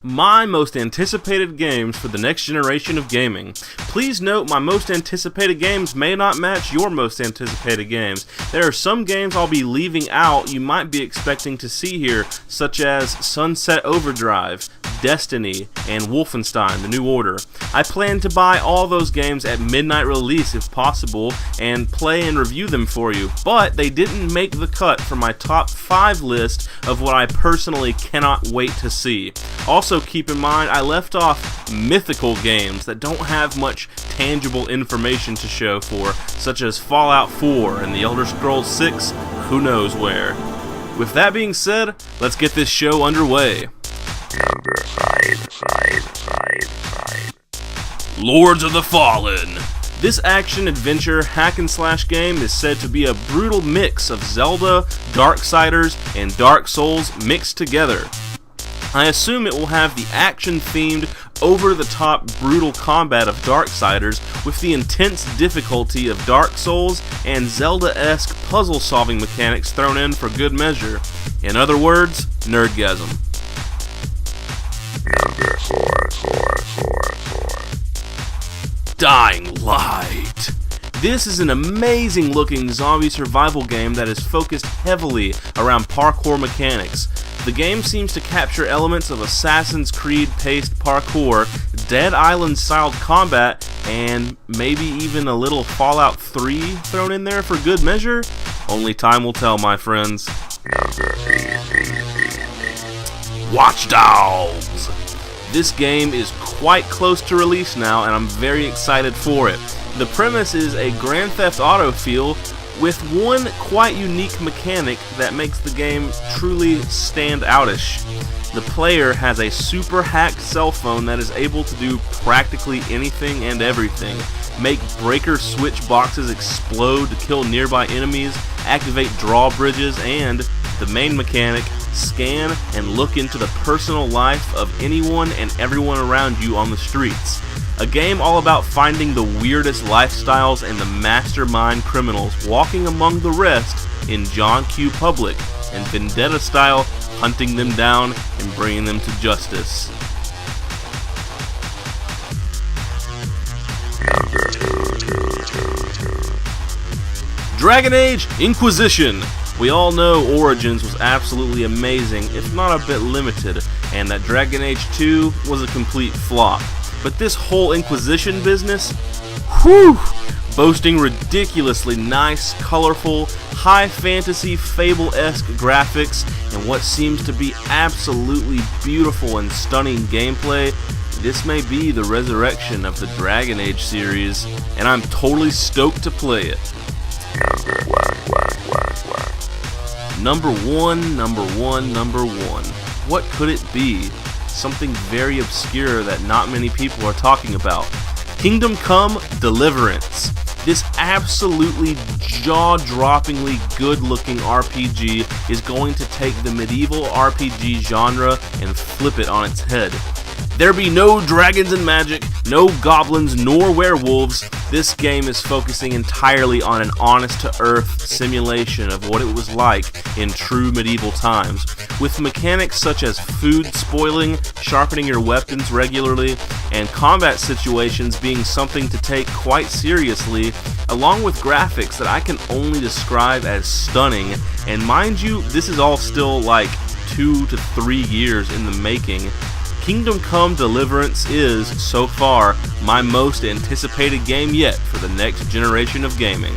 My most anticipated games for the next generation of gaming. Please note my most anticipated games may not match your most anticipated games. There are some games I'll be leaving out you might be expecting to see here, such as Sunset Overdrive, Destiny, and Wolfenstein: The New Order. I plan to buy all those games at midnight release if possible and play and review them for you, but they didn't make the cut for my top 5 list of what I personally cannot wait to see. Also keep in mind I left off mythical games that don't have much tangible information to show for, such as Fallout 4 and The Elder Scrolls 6, who knows where. With that being said, let's get this show underway. Lords of the Fallen. This action-adventure hack-and-slash game is said to be a brutal mix of Zelda, Darksiders, and Dark Souls mixed together. I assume it will have the action-themed, over-the-top brutal combat of Darksiders with the intense difficulty of Dark Souls and Zelda-esque puzzle-solving mechanics thrown in for good measure. In other words, nerdgasm. Dying Light. This is an amazing looking zombie survival game that is focused heavily around parkour mechanics. The game seems to capture elements of Assassin's Creed paced parkour, Dead Island styled combat, and maybe even a little Fallout 3 thrown in there for good measure? Only time will tell, my friends. Watch Dogs. This game is quite close to release now, and I'm very excited for it. The premise is a Grand Theft Auto feel with one quite unique mechanic that makes the game truly stand outish. The player has a super hacked cell phone that is able to do practically anything and everything. Make breaker switch boxes explode to kill nearby enemies, activate drawbridges, and, the main mechanic, scan and look into the personal life of anyone and everyone around you on the streets. A game all about finding the weirdest lifestyles and the mastermind criminals walking among the rest in John Q. Public, and Vendetta style hunting them down and bringing them to justice. Dragon Age Inquisition. We all know Origins was absolutely amazing, if not a bit limited, and that Dragon Age 2 was a complete flop. But this whole Inquisition business, whew, boasting ridiculously nice, colorful, high fantasy, Fable-esque graphics, and what seems to be absolutely beautiful and stunning gameplay, this may be the resurrection of the Dragon Age series, and I'm totally stoked to play it. Number one. What could it be? Something very obscure that not many people are talking about. Kingdom Come Deliverance. This absolutely jaw-droppingly good-looking RPG is going to take the medieval RPG genre and flip it on its head. There be no dragons and magic, no goblins nor werewolves. This game is focusing entirely on an honest-to-earth simulation of what it was like in true medieval times, with mechanics such as food spoiling, sharpening your weapons regularly, and combat situations being something to take quite seriously, along with graphics that I can only describe as stunning. And mind you, this is all still like 2 to 3 years in the making. Kingdom Come Deliverance is, so far, my most anticipated game yet for the next generation of gaming.